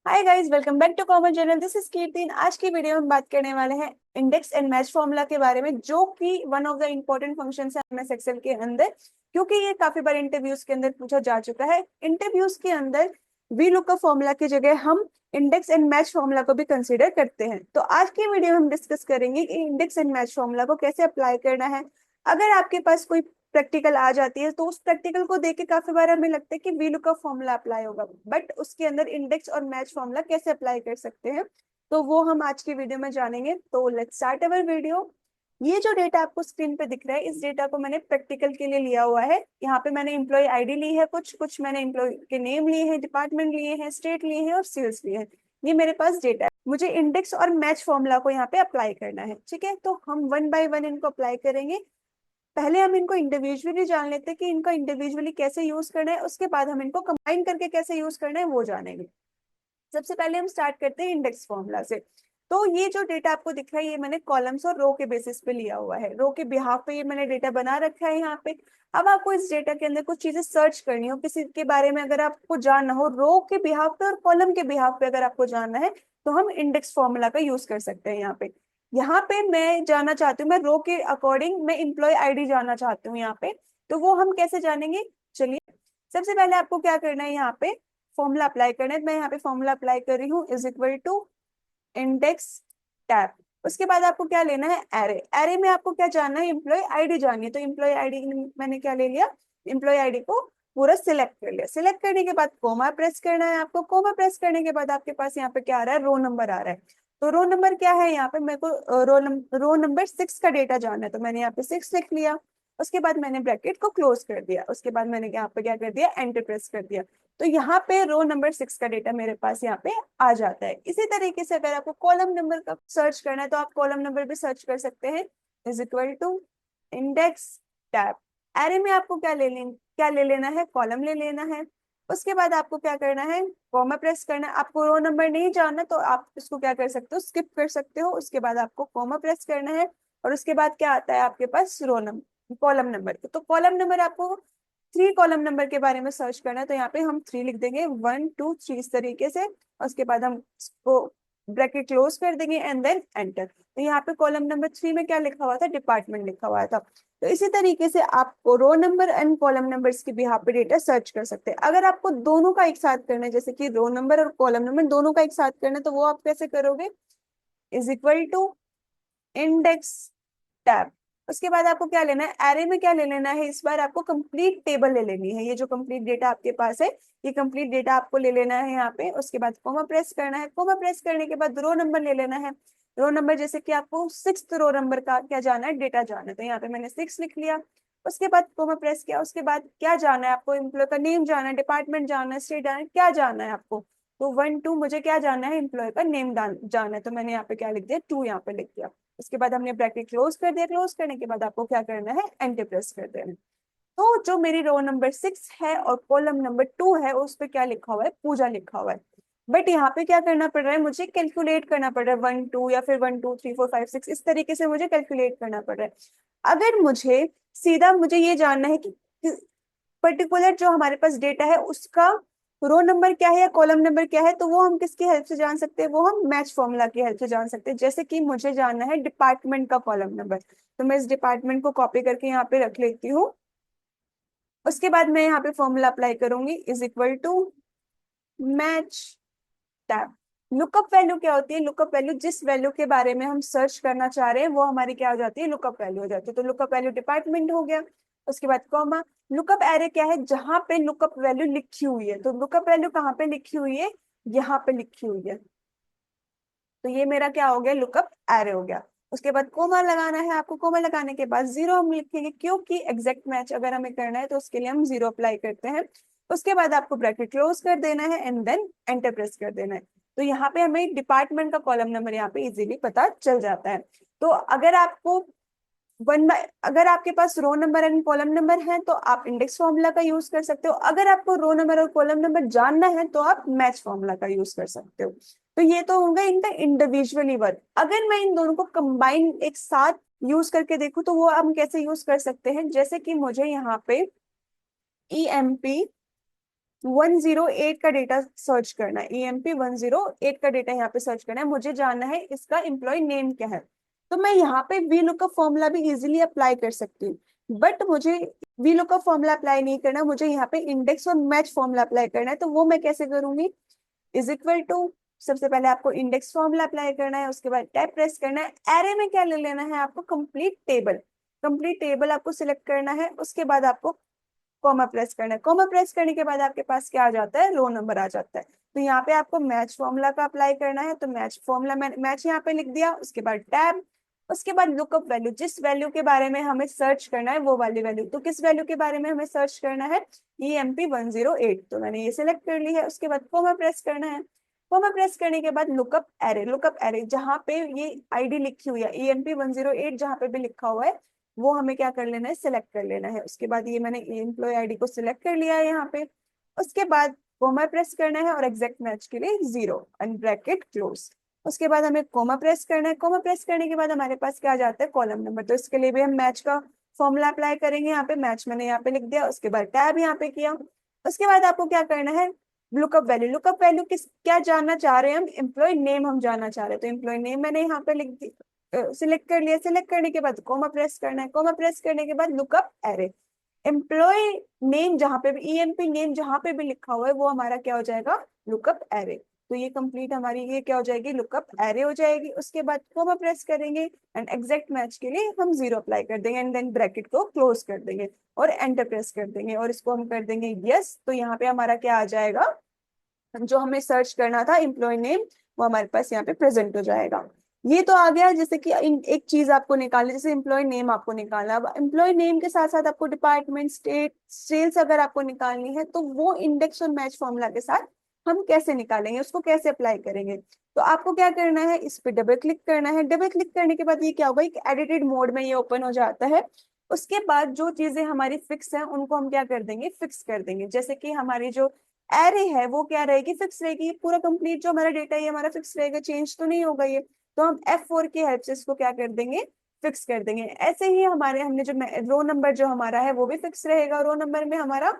Hi guys, welcome back to common channel. This is Kirti. आज की video में हम बात करने वाले हैं इंडेक्स एंड मैच फॉर्मूला के बारे में, जो कि one of the important functions है एमएस एक्सेल के अंदर, क्योंकि ये काफी बार इंटरव्यूज के अंदर पूछा जा चुका है। इंटरव्यूज के अंदर वी लुकअप फॉर्मूला की जगह हम इंडेक्स एंड मैच फॉर्मूला को भी कंसीडर करते हैं। तो आज की वीडियो में हम डिस्कस करेंगे कि इंडेक्स एंड मैच फॉर्मूला को कैसे अप्लाई करना है। अगर आपके पास कोई प्रैक्टिकल आ जाती है तो उस प्रैक्टिकल को देख के काफी बार हमें लगता है कि वी लुकअप फॉर्मूला अप्लाई होगा, बट उसके अंदर इंडेक्स और मैच फॉर्मूला कैसे अप्लाई कर सकते हैं, तो वो हम आज की वीडियो में जानेंगे। तो लेट्स स्टार्ट अवर वीडियो। ये जो डेटा आपको स्क्रीन पे दिख रहा है, इस डेटा को मैंने प्रैक्टिकल के लिए लिया हुआ है। यहाँ पे मैंने एम्प्लॉय आईडी ली है, कुछ कुछ मैंने एम्प्लॉय के नेम लिए हैं, डिपार्टमेंट लिए हैं, स्टेट लिए हैं और सेल्स लिए हैं। ये मेरे पास डेटा है। मुझे इंडेक्स और मैच फॉर्मूला को यहाँ पे अप्लाई करना है। ठीक है, तो हम वन बाय वन इनको अप्लाई करेंगे। पहले हम इनको इंडिविजुअली जान लेते हैं कि इनको इंडिविजुअली कैसे यूज करना है, उसके बाद हम इनको कंबाइन करके कैसे यूज करना है वो जानेंगे। सबसे पहले हम स्टार्ट करते हैं इंडेक्स फॉर्मूला से। तो ये जो डेटा आपको दिख रहा है, ये मैंने कॉलम्स और रो के बेसिस पे लिया हुआ है। रो के बिहाफ पे ये मैंने डेटा बना रखा है यहाँ पे। अब आपको इस डेटा के अंदर कुछ चीजें सर्च करनी हो, किसी के बारे में अगर आपको जानना हो, रो के बिहाफ पे और कॉलम के बिहाफ पे अगर आपको जानना है, तो हम इंडेक्स फॉर्मूला का यूज कर सकते हैं यहाँ पे। यहाँ पे मैं जानना चाहती हूँ, मैं रो के अकॉर्डिंग मैं इम्प्लॉय आईडी जानना चाहती हूँ यहाँ पे। तो वो हम कैसे जानेंगे, चलिए। सबसे पहले आपको क्या करना है, यहाँ पे फॉर्मूला अप्लाई करना है। मैं यहाँ पे फॉर्मूला अप्लाई कर रही हूँ, is equal to index tab. उसके बाद आपको क्या लेना है, एरे। एरे में आपको क्या जानना है, एम्प्लॉय आईडी जाननी है। तो एम्प्लॉय आईडी मैंने क्या ले लिया, एम्प्लॉय आईडी को पूरा सिलेक्ट कर लिया। सिलेक्ट करने के बाद कोमा प्रेस करना है आपको। कोमा प्रेस करने के बाद आपके पास यहाँ पे क्या आ रहा है, रो नंबर आ रहा है। तो रो नंबर क्या है, यहाँ पे मेरे को रो नंबर 6 का डेटा जानना है, तो मैंने यहाँ पे 6 लिख लिया। उसके बाद मैंने ब्रैकेट को क्लोज कर दिया। उसके बाद मैंने यहाँ पे क्या कर दिया, एंटर प्रेस कर दिया। तो यहाँ पे रो नंबर 6 का डेटा मेरे पास यहाँ पे आ जाता है। इसी तरीके से अगर आपको कॉलम नंबर का सर्च करना है, तो आप कॉलम नंबर भी सर्च कर सकते हैं, is equal to index tab. Array में आपको क्या ले लेना है, कॉलम ले लेना है। उसके बाद आपको क्या करना है, कॉमा प्रेस करना है। आपको रो नंबर नहीं जानना तो आप इसको क्या कर सकते हो, स्किप कर सकते हो। उसके बाद आपको कॉमा प्रेस करना है और उसके बाद क्या आता है आपके पास, रो नंबर, कॉलम नंबर। तो कॉलम नंबर आपको 3 कॉलम नंबर के बारे में सर्च करना है, तो यहाँ पे हम 3 लिख देंगे, 1 2 3 इस तरीके से। और उसके बाद हम इसको ब्रैकेट क्लोज कर देंगे एंड देन एंटर। तो यहाँ पे कॉलम नंबर 3 में क्या लिखा हुआ था, डिपार्टमेंट लिखा हुआ था। तो इसी तरीके से आपको row number and column numbers के बिहाफ पे डेटा सर्च कर सकते हैं। अगर आपको दोनों का एक साथ करना है, जैसे कि रो नंबर और कॉलम नंबर दोनों का एक साथ करना है, तो वो आप कैसे करोगे, is equal to index tab. उसके बाद आपको क्या लेना है, एरे में क्या ले लेना है, इस बार आपको कंप्लीट टेबल ले लेनी है। ये जो कंप्लीट डेटा आपके पास है, ये कंप्लीट डेटा आपको ले लेना है यहाँ पे। उसके बाद कोमा प्रेस करना है। कोमा प्रेस करने के बाद रो नंबर ले लेना है। रो नंबर जैसे कि आपको 6th रो नंबर का क्या जाना है, डेटा जाना है, तो यहाँ पे मैंने 6 लिख लिया। उसके बाद कोमा प्रेस किया। उसके बाद क्या जाना है आपको, एम्प्लॉय का नेम जाना है, डिपार्टमेंट जाना है, स्टेट जाना है, क्या जाना है आपको। तो 1 2 मुझे क्या जाना है, एम्प्लॉय का नेम जाना है, तो मैंने यहाँ पे क्या लिख दिया, 2 यहाँ पे लिख दिया। उसके बाद हमने ब्रैकेट क्लोज कर दिया। क्लोज करने के बाद आपको क्या करना है, एंटर प्रेस कर देना है। तो जो मेरी रो नंबर 6 है और कॉलम नंबर 2 है, उस पे क्या लिखा हुआ है, पूजा लिखा हुआ है। बट यहाँ पे क्या करना पड़ रहा है, मुझे कैलकुलेट करना पड़ रहा है, 1 2 या फिर 1 2 3 4 5 6 इस तरीके से मुझे कैलकुलेट करना पड़ रहा है। अगर मुझे सीधा मुझे ये जानना है कि पर्टिकुलर जो हमारे पास डेटा है उसका रो नंबर क्या है या कॉलम नंबर क्या है, तो वो हम किसकी हेल्प से जान सकते हैं, वो हम मैच फॉर्मूला की हेल्प से जान सकते हैं। जैसे कि मुझे जानना है डिपार्टमेंट का कॉलम नंबर, तो मैं इस डिपार्टमेंट को कॉपी करके यहाँ पे रख लेती हूँ। उसके बाद मैं यहाँ पे फॉर्मूला अप्लाई करूंगी, is equal to match tab. Lookup value क्या होती है, लुकअप वैल्यू जिस वैल्यू के बारे में हम सर्च करना चाह रहे हैं वो हमारी क्या हो जाती है, लुकअप वैल्यू हो जाती है। तो लुकअप वैल्यू डिपार्टमेंट हो गया। उसके बाद कॉमा। लुकअप एरे क्या है, जहां पे लुकअप वैल्यू लिखी हुई है। तो लुकअप वैल्यू कहाँ पे लिखी हुई है, यहाँ पे लिखी हुई है। तो ये मेरा क्या हो गया, लुकअप एरे हो गया। उसके बाद कोमा लगाना है आपको। कोमा लगाने के बाद जीरो हम लिखेंगे, क्योंकि एग्जैक्ट मैच अगर हमें करना है तो उसके लिए हम जीरो अप्लाई करते हैं। उसके बाद आपको ब्रैकेट क्लोज कर देना है एंड देन एंटर प्रेस कर देना है। तो यहाँ पे हमें डिपार्टमेंट का कॉलम नंबर यहाँ पे इजीली पता चल जाता है। तो अगर आपको अगर आपके पास row number and column number है तो आप इंडेक्स फॉर्मूला का यूज कर सकते हो। अगर आपको रो नंबर और कॉलम नंबर जानना है तो आप मैच फॉर्मूला का यूज कर सकते हो। तो ये तो होगा इनका इंडिविजुअली वर्क। अगर मैं इन दोनों को कंबाइन एक साथ यूज करके देखूं, तो वो हम कैसे यूज कर सकते हैं, जैसे कि मुझे यहाँ पे ई एम पी 108 का डेटा सर्च करना है, EMP 108 का डेटा यहाँ पे सर्च करना है, मुझे जानना है इसका एम्प्लॉय नेम क्या है। तो मैं यहाँ पे वी लुकअप फॉर्मूला भी इजीली अप्लाई कर सकती हूँ, बट मुझे वी लुकअप फॉर्मूला अप्लाई नहीं करना, मुझे यहाँ पे इंडेक्स और मैच फॉर्मूला अप्लाई करना है। तो वो मैं कैसे करूंगी, इज इक्वल टू, सबसे पहले आपको इंडेक्स फॉर्मूला अप्लाई करना है, उसके बाद टैब प्रेस करना है। एरे में क्या ले लेना है आपको, कंप्लीट टेबल, कंप्लीट टेबल आपको सिलेक्ट करना है। उसके बाद आपको कॉमा प्रेस करना है, कॉमा प्रेस करने के बाद आपके पास क्या आ जाता है, रो नंबर आ जाता है। तो यहाँ पे आपको मैच फॉर्मूला का अप्लाई करना है, तो मैच फॉर्मूला मैच यहाँ पे लिख दिया, उसके बाद टैब, उसके बाद लुकअप वैल्यू, जिस वैल्यू के बारे में हमें सर्च करना है वो वाली वैल्यू। तो किस वैल्यू के बारे में हमें सर्च करना है, EMP 108, तो मैंने ये सिलेक्ट कर ली है। उसके बाद कॉमा प्रेस करना है, कॉमा प्रेस करने के बाद लुकअप एरे, लुकअप एरे जहाँ पे ये आईडी लिखी हुई है EMP 108 जहाँ पे भी लिखा हुआ है वो हमें क्या कर लेना है, सिलेक्ट कर लेना है। उसके बाद ये मैंने एम्प्लॉय आईडी को सिलेक्ट कर लिया है यहाँ पे। उसके बाद कोमा प्रेस करना है और एग्जैक्ट मैच के लिए 0 एंड ब्रैकेट क्लोज। उसके बाद हमें कोमा प्रेस करना है, कोमा प्रेस करने के बाद हमारे पास क्या आ जाता है, कॉलम नंबर। तो इसके लिए भी हम मैच का फॉर्मूला अप्लाई करेंगे, यहाँ पे मैच मैंने यहाँ पे लिख दिया, उसके बाद टैब यहाँ पे किया। उसके बाद आपको क्या करना है, लुकअप वैल्यू, लुकअप वैल्यू किस क्या जानना चाह रहे हैं हम, एम्प्लॉय नेम हम जानना चाह रहे हैं। तो एम्प्लॉय नेम मैंने यहाँ पे लिख दी, सिलेक्ट कर लिया। सिलेक्ट करने के बाद कोमा प्रेस करना है, कोमा प्रेस करने के बाद लुकअप एरे, एम्प्लॉय नेम जहां पे भी, EMP नेम जहां पे भी लिखा हुआ है वो हमारा क्या हो जाएगा, लुकअप एरे। तो ये कंप्लीट हमारी ये क्या हो जाएगी, लुकअप एरे हो जाएगी। उसके बाद कोमा प्रेस करेंगे एंड एग्जैक्ट मैच के लिए हम 0 अप्लाई कर देंगे एंड देन ब्रैकेट को क्लोज कर देंगे और एंटर प्रेस कर देंगे और इसको हम कर देंगे यस। तो यहाँ पे हमारा क्या आ जाएगा, जो हमें सर्च करना था एम्प्लॉय नेम, वो हमारे पास यहाँ पे प्रेजेंट हो जाएगा। ये तो आ गया, जैसे कि एक चीज आपको निकालनी, जैसे एम्प्लॉय नेम आपको निकालना। अब एम्प्लॉय नेम के साथ साथ आपको डिपार्टमेंट, स्टेट, सेल्स अगर आपको निकालनी है तो वो इंडेक्स और मैच फॉर्मूला के साथ हम कैसे निकालेंगे, उसको कैसे अप्लाई करेंगे। तो आपको क्या करना है, इस पे डबल क्लिक करना है। डबल क्लिक करने के बाद ये क्या होगा, एक एडिटेड मोड में ये ओपन हो जाता है। उसके बाद जो चीजें हमारी फिक्स हैं उनको हम क्या कर देंगे, फिक्स कर देंगे। जैसे कि हमारी जो एरे है वो क्या रहेगी, फिक्स रहेगी, पूरा कंप्लीट जो हमारा डेटा है हमारा फिक्स रहेगा, चेंज तो नहीं होगा ये। तो हम F4 की हेल्प से इसको क्या कर देंगे, फिक्स कर देंगे। ऐसे ही हमारे हमने जो रो नंबर जो हमारा है वो भी फिक्स रहेगा, रो नंबर में हमारा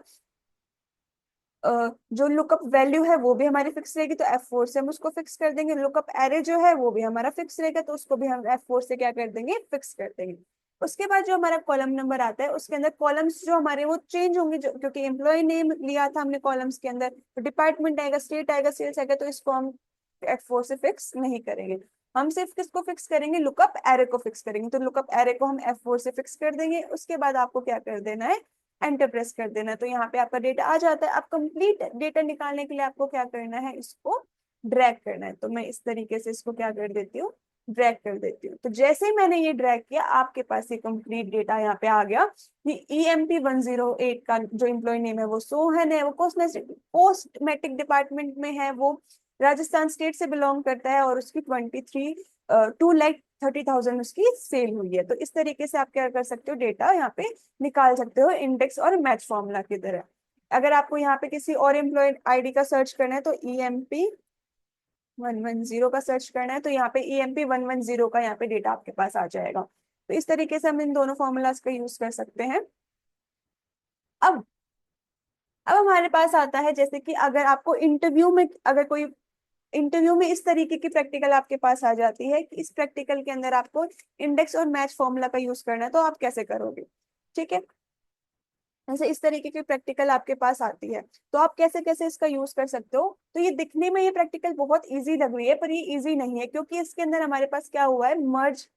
जो लुकअप वैल्यू है वो भी हमारी फिक्स रहेगी, तो F4 से हम उसको फिक्स कर देंगे। लुकअप एरे जो है वो भी हमारा फिक्स रहेगा, तो उसको भी हम F4 से क्या कर देंगे, फिक्स कर देंगे। उसके बाद जो हमारा कॉलम नंबर आता है उसके अंदर कॉलम्स जो हमारे वो चेंज होंगे, जो क्योंकि एम्प्लॉय नेम लिया था हमने कॉलम्स के अंदर, तो डिपार्टमेंट आएगा, स्टेट आएगा, सेल्स आएगा, तो इसको हम F4 से फिक्स नहीं करेंगे। हम सिर्फ किसको फिक्स करेंगे, लुकअप एरे को फिक्स करेंगे। तो लुकअप एरे को हम F4 से फिक्स कर देंगे। उसके बाद आपको क्या कर देना है, एंटर प्रेस कर देना। तो यहाँ पे आपका डेटा आ जाता है। अब कंप्लीट डेटा निकालने के लिए आपको क्या करना है, इसको ड्रैग करना है। तो मैं इस तरीके से इसको क्या कर देती हूँ, ड्रैग कर देती हूँ। तो जैसे ही मैंने ये ड्रैग किया आपके पास ये कंप्लीट डेटा यहाँ पे आ गया कि EMP 108 का जो एम्प्लॉय नेम है वो सोहन है, वो कॉस्मेटिक डिपार्टमेंट में है, वो राजस्थान स्टेट से बिलोंग करता है और उसकी 2,30,000 उसकी सेल हुई है। तो इस तरीके से आप क्या कर सकते हो, डेटा यहाँ पे निकाल सकते हो इंडेक्स और मैच फॉर्मूला की तरह। अगर आपको यहाँ पे किसी और एम्प्लॉय आईडी का सर्च करना है तो EMP 110 का सर्च करना है, तो यहाँ पे EMP 110 का यहाँ पे डेटा आपके पास आ जाएगा। तो इस तरीके से हम इन दोनों फॉर्मूलाज का यूज कर सकते हैं। अब अब हमारे पास आता है, जैसे कि अगर आपको इंटरव्यू में, अगर कोई इंटरव्यू में इस तरीके की प्रैक्टिकल आपके पास आ जाती है कि इस प्रैक्टिकल के अंदर आपको इंडेक्स और मैच फॉर्मूला का यूज करना है, तो आप कैसे करोगे। ठीक है, जैसे इस तरीके की प्रैक्टिकल आपके पास आती है तो आप कैसे कैसे इसका यूज कर सकते हो। तो ये दिखने में ये प्रैक्टिकल बहुत इजी लग रही है, पर ये इजी नहीं है, क्योंकि इसके अंदर हमारे पास क्या हुआ है, मर्ज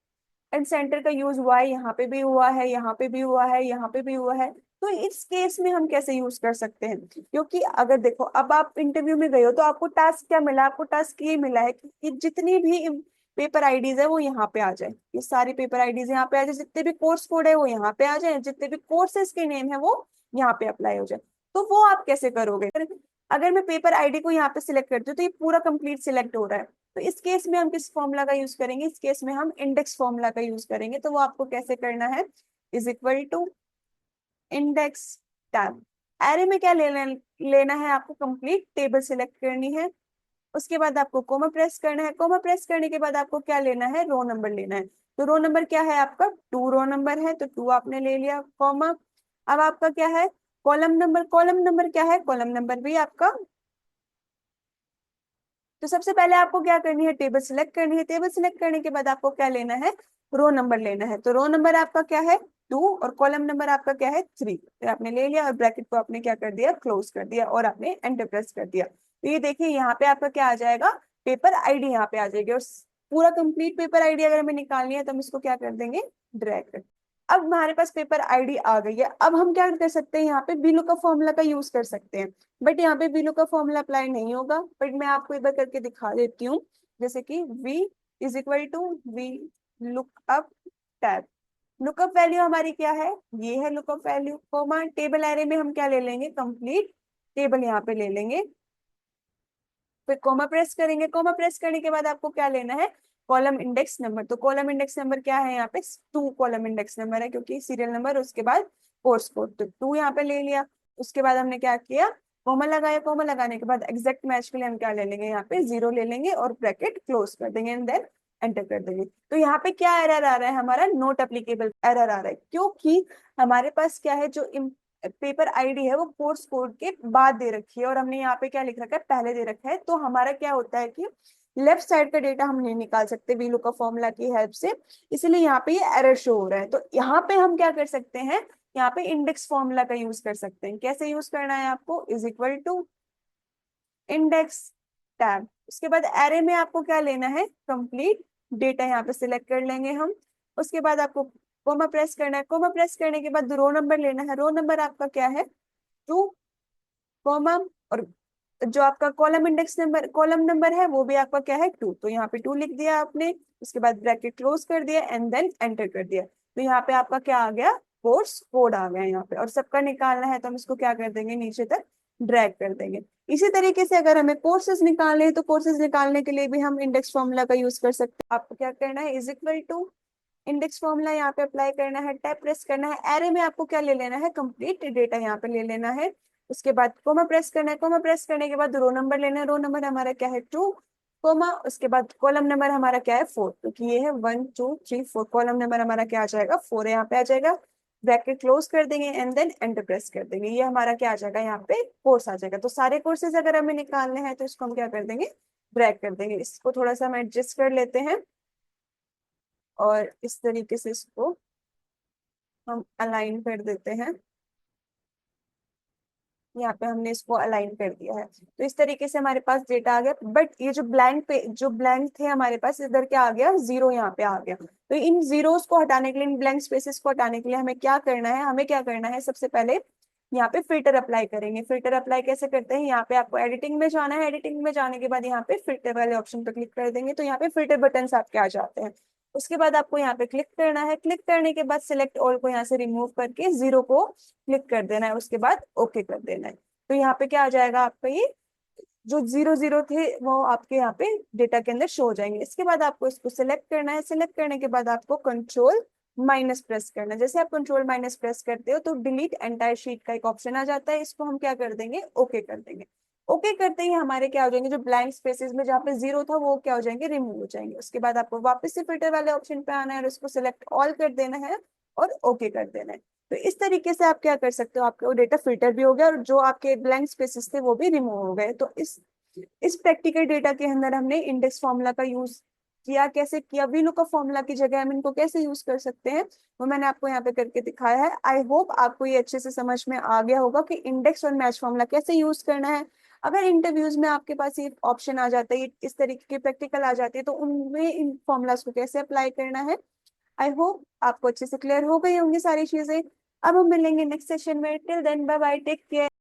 एंड सेंटर का यूज हुआ है, यहाँ पे भी हुआ है, यहाँ पे भी हुआ है, यहाँ पे भी हुआ है। तो इस केस में हम कैसे यूज कर सकते हैं, क्योंकि अगर देखो अब आप इंटरव्यू में गए हो तो आपको टास्क क्या मिला, आपको टास्क ये मिला है कि जितनी भी पेपर आईडीज है वो यहाँ पे आ जाए, ये सारी पेपर आईडीज यहाँ पे आ जाए, जितने भी कोर्स कोड है वो यहाँ पे आ जाए, जितने भी कोर्सेज के नेम है वो यहाँ पे अप्लाई हो जाए। तो वो आप कैसे करोगे, अगर मैं पेपर आईडी को यहाँ पे सिलेक्ट करती हूँ तो ये पूरा कंप्लीट सिलेक्ट हो रहा है। तो इस केस में हम किस फॉर्मूला का यूज करेंगे, इस केस में हम इंडेक्स फॉर्मूला का यूज करेंगे। तो वो आपको कैसे करना है, is equal to index tab. Array में क्या लेना है आपको, कंप्लीट टेबल सिलेक्ट करनी है। उसके बाद आपको कोमा प्रेस करना है, कोमा प्रेस करने के बाद आपको क्या लेना है, रो नंबर लेना है। तो रो नंबर क्या है आपका, 2 रो नंबर है, तो 2 आपने ले लिया, कॉमा। अब आपका क्या है, कॉलम नंबर क्या है, कॉलम नंबर भी आपका, तो सबसे पहले आपको क्या करनी है, टेबल सिलेक्ट करनी है। टेबल सिलेक्ट करने के बाद आपको क्या लेना है, रो नंबर लेना है। तो रो नंबर आपका क्या है 2 और कॉलम नंबर आपका क्या है 3। तो आपने ले लिया और ब्रैकेट को आपने क्या कर दिया, क्लोज कर दिया और आपने एंटर प्रेस कर दिया। तो ये देखिए यहाँ पे आपका क्या आ जाएगा, पेपर आईडी यहाँ पे आ जाएगी। और पूरा कंप्लीट पेपर आईडी अगर हमें निकालनी है तो हम इसको क्या कर देंगे, ड्रैग कर। अब हमारे पास पेपर आईडी आ गई है। अब हम क्या कर सकते हैं, यहाँ पे बिलो का फॉर्मूला का यूज कर सकते हैं। बट यहाँ पे बिलो का फॉर्मूला अप्लाई नहीं होगा, बट मैं आपको एक बार करके दिखा देती हूँ। जैसे कि v is equal to v lookup tab. Lookup value हमारी क्या है, ये है lookup value, comma table array में हम क्या ले लेंगे, कंप्लीट टेबल यहाँ पे ले लेंगे। फिर कोमा प्रेस करेंगे। कोमा प्रेस करने के बाद आपको क्या लेना है, कॉलम इंडेक्स नंबर। तो कॉलम इंडेक्स नंबर क्या है, यहाँ पे 2 कॉलम इंडेक्स नंबर है, क्योंकि सीरियल नंबर उसके बाद कोर्स कोड, तो 2 यहाँ पे ले लिया। उसके बाद हमने क्या किया, कोमा लगाया। कोमा लगाने के बाद एग्जैक्ट मैच के लिए हम क्या ले लेंगे, यहाँ पे 0 ले लेंगे और ब्रैकेट क्लोज कर देंगे एंड देन एंटर कर देंगे। तो यहाँ पे क्या एरर आ रहा है, हमारा नोट एप्लीकेबल एरर आ रहा है, क्योंकि हमारे पास क्या है, जो पेपर आईडी है वो कोर्स कोड के बाद दे रखी है और हमने यहाँ पे क्या लिख रखा है, पहले दे रखा है। तो हमारा क्या होता है कि लेफ्ट साइड का डेटा हम नहीं निकाल सकते वीलू का फॉर्मूला की हेल्प से, इसलिए यहाँ पे ये एरर शो हो रहा है। तो यहाँ पे हम क्या कर सकते हैं, यहाँ पे इंडेक्स फॉर्मूला का यूज कर सकते हैं। कैसे यूज करना है आपको, is equal to index tab. उसके बाद एरे में आपको क्या लेना है, कंप्लीट डेटा यहाँ पे सिलेक्ट कर लेंगे हम। उसके बाद आपको कोमा प्रेस करना है। कोमा प्रेस करने के बाद रो नंबर लेना है। रो नंबर आपका क्या है 2 कॉमा, और जो आपका कॉलम नंबर है वो भी आपका क्या है 2। तो यहाँ पे 2 लिख दिया आपने। उसके बाद ब्रैकेट क्लोज कर दिया एंड देन एंटर कर दिया। तो यहाँ पे आपका क्या आ गया, कोर्स कोड आ गया यहाँ पे। और सबका निकालना है तो हम इसको क्या कर देंगे, नीचे तक ड्रैग कर देंगे। इसी तरीके से अगर हमें कोर्सेज निकालने हैं तो कोर्सेज निकालने के लिए भी हम इंडेक्स फॉर्मूला का यूज कर सकते हैं। आपको क्या करना है, is equal to index formula यहाँ पे अप्लाई करना है, टैब प्रेस करना है। एरे में आपको क्या ले लेना है, कंप्लीट डेटा यहाँ पे ले लेना है। उसके बाद कोमा प्रेस करना है। कोमा प्रेस करने के बाद रो नंबर लेना है। रो नंबर हमारा क्या है 2 कोमा, उसके बाद कॉलम नंबर हमारा क्या है 4, क्योंकि ये है 1 2 3 4। कॉलम नंबर हमारा क्या आ जाएगा 4 यहाँ पे आ जाएगा। ब्रैकेट क्लोज कर देंगे एंड देन एंटर प्रेस कर देंगे। ये हमारा क्या आ जाएगा, यहाँ पे कोर्स आ जाएगा। तो सारे कोर्सेज अगर हमें निकालने हैं तो इसको हम क्या कर देंगे, ड्रैग कर देंगे। इसको थोड़ा सा हम एडजस्ट कर लेते हैं और इस तरीके से इसको हम अलाइन कर देते हैं। यहाँ पे हमने इसको अलाइन कर दिया है। तो इस तरीके से हमारे पास डेटा आ गया। बट ये जो ब्लैंक थे हमारे पास, इधर क्या आ गया, 0 यहाँ पे आ गया। तो इन जीरोस को हटाने के लिए, इन ब्लैंक स्पेसेस को हटाने के लिए हमें क्या करना है, सबसे पहले यहाँ पे फिल्टर अप्लाई करेंगे। फिल्टर अप्लाई कैसे करते हैं, यहाँ पे आपको एडिटिंग में जाना है। एडिटिंग में जाने के बाद यहाँ पे फिल्टर वाले ऑप्शन पर क्लिक कर देंगे तो यहाँ पे फिल्टर बटन आपके आ जाते हैं। उसके बाद आपको यहाँ पे क्लिक करना है। क्लिक करने के बाद सिलेक्ट ऑल को यहाँ से रिमूव करके 0 को क्लिक कर देना है। उसके बाद ओके कर देना है। तो यहाँ पे क्या आ जाएगा, आपका ये जो 0 0 थे वो आपके यहाँ पे डेटा के अंदर शो हो जाएंगे। इसके बाद आपको इसको सिलेक्ट करना है। सिलेक्ट करने के बाद आपको कंट्रोल माइनस प्रेस करना है। जैसे आप कंट्रोल माइनस प्रेस करते हो तो डिलीट एंटायर शीट का एक ऑप्शन आ जाता है। इसको हम क्या कर देंगे, ओके कर देंगे। ओके करते ही हमारे क्या हो जाएंगे, जो ब्लैंक स्पेसेस में जहाँ पे 0 था वो क्या हो जाएंगे, रिमूव हो जाएंगे। उसके बाद आपको वापस से फिल्टर वाले ऑप्शन पे आना है और उसको सिलेक्ट ऑल कर देना है और ओके कर देना है। तो इस तरीके से आप क्या कर सकते हो, आपका डेटा फिल्टर भी हो गया और जो आपके ब्लैंक स्पेसेस थे वो भी रिमूव हो गए। तो इस प्रैक्टिकल डेटा के अंदर हमने इंडेक्स फॉर्मूला का यूज किया। कैसे किया, वीलू का फॉर्मूला की जगह हम इनको कैसे यूज कर सकते हैं वो मैंने आपको यहाँ पे करके दिखाया है। आई होप आपको ये अच्छे से समझ में आ गया होगा कि इंडेक्स और मैच फॉर्मूला कैसे यूज करना है। अगर इंटरव्यूज में आपके पास ये ऑप्शन आ जाता है, इस तरीके की प्रैक्टिकल आ जाती है, तो उनमें इन फॉर्मूलाज को कैसे अप्लाई करना है, आई होप आपको अच्छे से क्लियर हो गई होंगी सारी चीजें। अब हम मिलेंगे नेक्स्ट सेशन में। Till then bye bye, take care.